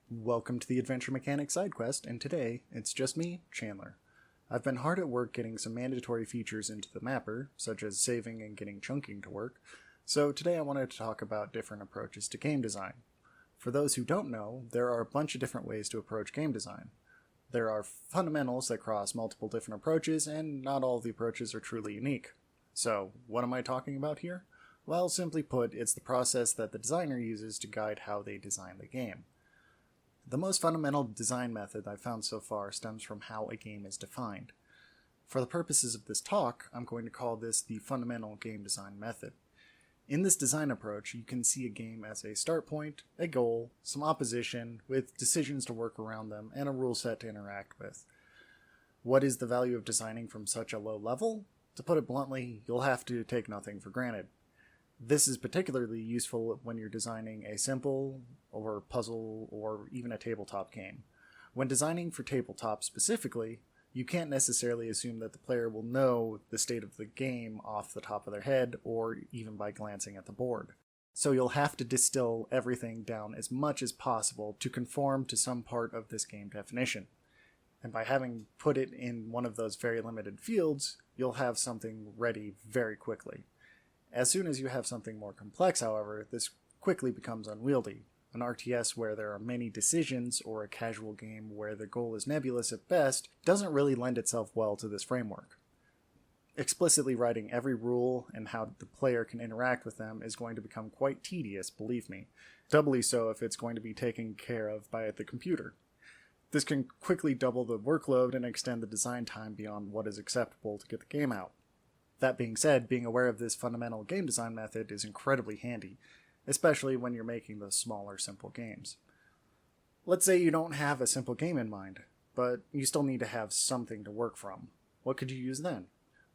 Welcome to the Adventure Mechanics side quest, and today it's just me, Chandler. I've been hard at work getting some mandatory features into the mapper, such as saving and getting chunking to work, so today I wanted to talk about different approaches to game design. For those who don't know, there are a bunch of different ways to approach game design. There are fundamentals that cross multiple different approaches, and not all of the approaches are truly unique. So, what am I talking about here? Well, simply put, it's the process that the designer uses to guide how they design the game. The most fundamental design method I've found so far stems from how a game is defined. For the purposes of this talk, I'm going to call this the fundamental game design method. In this design approach, you can see a game as a start point, a goal, some opposition, with decisions to work around them, and a rule set to interact with. What is the value of designing from such a low level? To put it bluntly, you'll have to take nothing for granted. This is particularly useful when you're designing a simple, or puzzle, or even a tabletop game. When designing for tabletop specifically, you can't necessarily assume that the player will know the state of the game off the top of their head, or even by glancing at the board. So you'll have to distill everything down as much as possible to conform to some part of this game definition. And by having put it in one of those very limited fields, you'll have something ready very quickly. As soon as you have something more complex, however, this quickly becomes unwieldy. An RTS where there are many decisions, or a casual game where the goal is nebulous at best, doesn't really lend itself well to this framework. Explicitly writing every rule and how the player can interact with them is going to become quite tedious, believe me. Doubly so if it's going to be taken care of by the computer. This can quickly double the workload and extend the design time beyond what is acceptable to get the game out. That being said, being aware of this fundamental game design method is incredibly handy, especially when you're making those smaller, simple games. Let's say you don't have a simple game in mind, but you still need to have something to work from. What could you use then?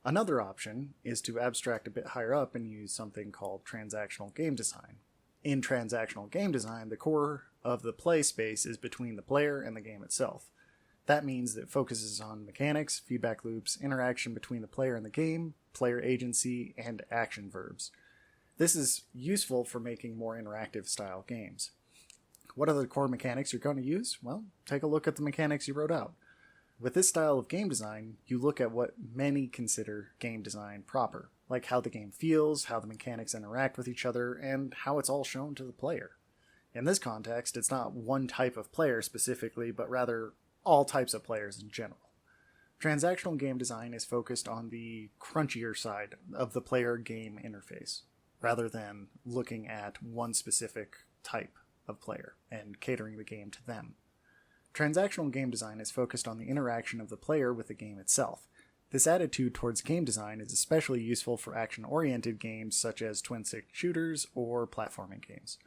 Another option is to abstract a bit higher up and use something called transactional game design. In transactional game design, the core of the play space is between the player and the game itself. That means that it focuses on mechanics, feedback loops, interaction between the player and the game, player agency, and action verbs. This is useful for making more interactive style games. What are the core mechanics you're going to use? Well, take a look at the mechanics you wrote out. With this style of game design, you look at what many consider game design proper, like how the game feels, how the mechanics interact with each other, and how it's all shown to the player. In this context, it's not one type of player specifically, but rather all types of players in general. Transactional game design is focused on the crunchier side of the player-game interface, rather than looking at one specific type of player and catering the game to them. Transactional game design is focused on the interaction of the player with the game itself. This attitude towards game design is especially useful for action-oriented games such as twin-stick shooters or platforming games.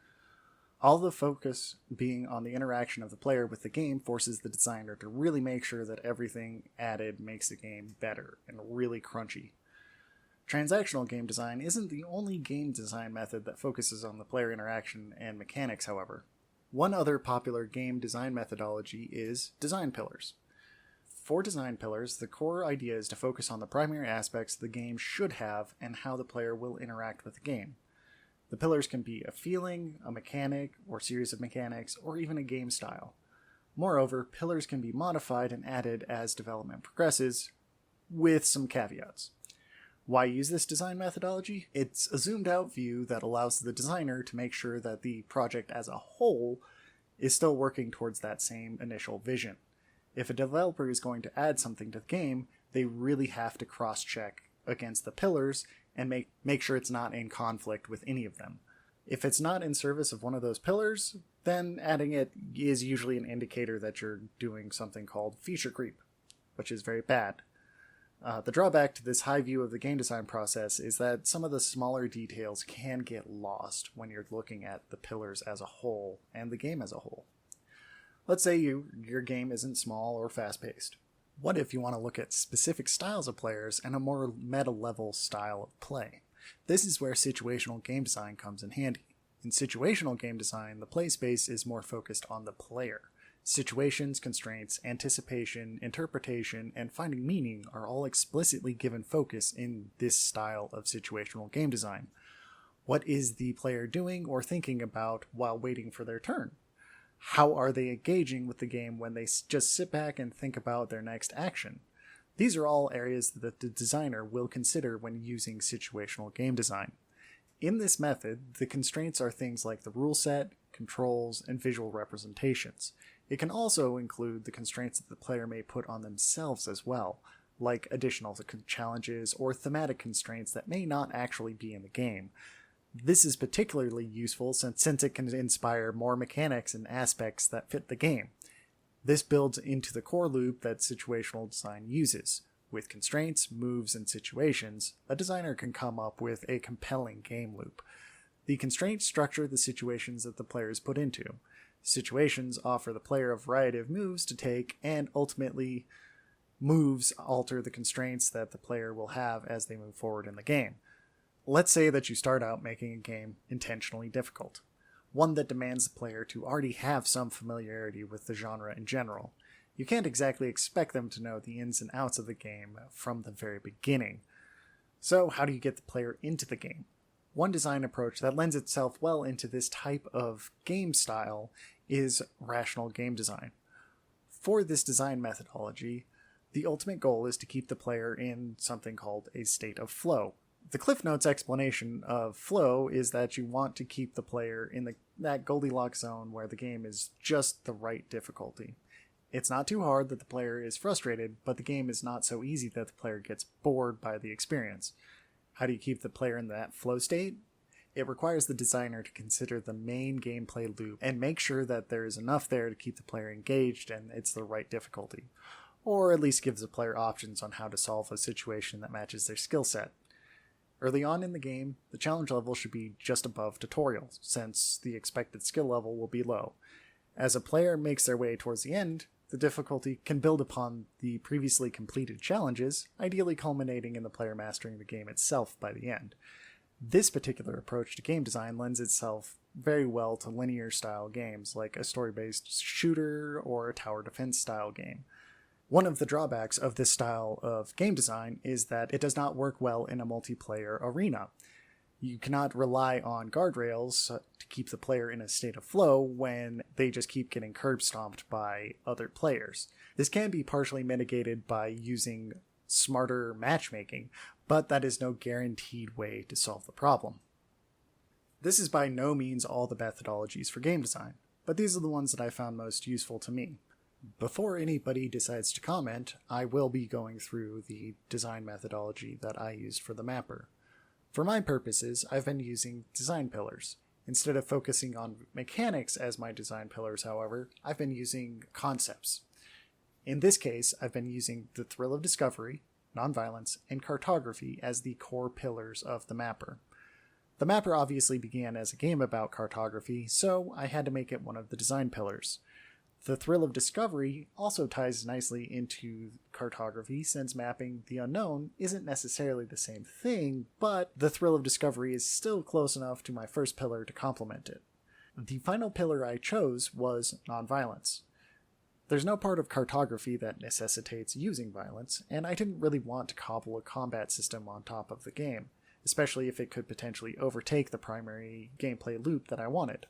All the focus being on the interaction of the player with the game forces the designer to really make sure that everything added makes the game better and really crunchy. Transactional game design isn't the only game design method that focuses on the player interaction and mechanics, however. One other popular game design methodology is design pillars. For design pillars, the core idea is to focus on the primary aspects the game should have and how the player will interact with the game. The pillars can be a feeling, a mechanic, or series of mechanics, or even a game style. Moreover, pillars can be modified and added as development progresses, with some caveats. Why use this design methodology? It's a zoomed-out view that allows the designer to make sure that the project as a whole is still working towards that same initial vision. If a developer is going to add something to the game, they really have to cross-check against the pillars and make sure it's not in conflict with any of them. If it's not in service of one of those pillars, then adding it is usually an indicator that you're doing something called feature creep, which is very bad. The drawback to this high view of the game design process is that some of the smaller details can get lost when you're looking at the pillars as a whole and the game as a whole. Let's say your game isn't small or fast-paced. What if you want to look at specific styles of players and a more meta-level style of play? This is where situational game design comes in handy. In situational game design, the play space is more focused on the player. Situations, constraints, anticipation, interpretation, and finding meaning are all explicitly given focus in this style of situational game design. What is the player doing or thinking about while waiting for their turn? How are they engaging with the game when they just sit back and think about their next action? These are all areas that the designer will consider when using situational game design. In this method, the constraints are things like the rule set, controls, and visual representations. It can also include the constraints that the player may put on themselves as well, like additional challenges or thematic constraints that may not actually be in the game. This is particularly useful since it can inspire more mechanics and aspects that fit the game. This builds into the core loop that situational design uses. With constraints, moves, and situations, a designer can come up with a compelling game loop. The constraints structure the situations that the player is put into. Situations offer the player a variety of moves to take, and ultimately, moves alter the constraints that the player will have as they move forward in the game. Let's say that you start out making a game intentionally difficult, one that demands the player to already have some familiarity with the genre in general. You can't exactly expect them to know the ins and outs of the game from the very beginning. So how do you get the player into the game? One design approach that lends itself well into this type of game style is rational game design. For this design methodology, the ultimate goal is to keep the player in something called a state of flow. The Cliff Notes explanation of flow is that you want to keep the player in that Goldilocks zone where the game is just the right difficulty. It's not too hard that the player is frustrated, but the game is not so easy that the player gets bored by the experience. How do you keep the player in that flow state? It requires the designer to consider the main gameplay loop and make sure that there is enough there to keep the player engaged and it's the right difficulty, or at least gives the player options on how to solve a situation that matches their skill set. Early on in the game, the challenge level should be just above tutorial, since the expected skill level will be low. As a player makes their way towards the end, the difficulty can build upon the previously completed challenges, ideally culminating in the player mastering the game itself by the end. This particular approach to game design lends itself very well to linear style games like a story-based shooter or a tower defense style game. One of the drawbacks of this style of game design is that it does not work well in a multiplayer arena. You cannot rely on guardrails to keep the player in a state of flow when they just keep getting curb stomped by other players. This can be partially mitigated by using smarter matchmaking, but that is no guaranteed way to solve the problem. This is by no means all the methodologies for game design, but these are the ones that I found most useful to me. Before anybody decides to comment, I will be going through the design methodology that I used for the mapper. For my purposes, I've been using design pillars. Instead of focusing on mechanics as my design pillars, however, I've been using concepts. In this case, I've been using the thrill of discovery, nonviolence, and cartography as the core pillars of the mapper. The mapper obviously began as a game about cartography, so I had to make it one of the design pillars. The thrill of discovery also ties nicely into cartography, since mapping the unknown isn't necessarily the same thing, but the thrill of discovery is still close enough to my first pillar to complement it. The final pillar I chose was nonviolence. There's no part of cartography that necessitates using violence, and I didn't really want to cobble a combat system on top of the game, especially if it could potentially overtake the primary gameplay loop that I wanted.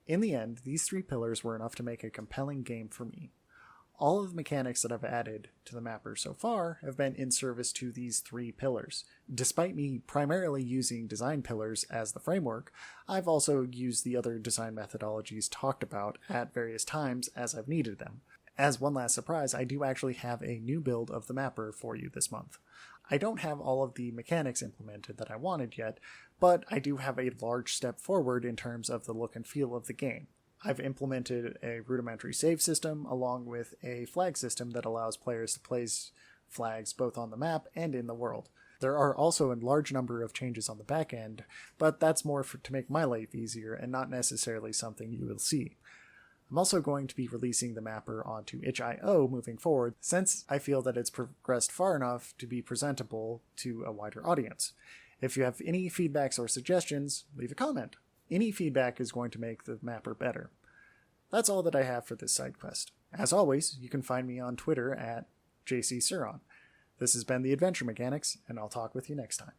In the end, these three pillars were enough to make a compelling game for me. All of the mechanics that I've added to the mapper so far have been in service to these three pillars. Despite me primarily using design pillars as the framework, I've also used the other design methodologies talked about at various times as I've needed them. As one last surprise, I do actually have a new build of the mapper for you this month. I don't have all of the mechanics implemented that I wanted yet, but I do have a large step forward in terms of the look and feel of the game. I've implemented a rudimentary save system along with a flag system that allows players to place flags both on the map and in the world. There are also a large number of changes on the back end, but that's more to make my life easier and not necessarily something you will see. I'm also going to be releasing the mapper onto itch.io moving forward, since I feel that it's progressed far enough to be presentable to a wider audience. If you have any feedbacks or suggestions, leave a comment. Any feedback is going to make the mapper better. That's all that I have for this side quest. As always, you can find me on Twitter at JCSuron. This has been the Adventure Mechanics, and I'll talk with you next time.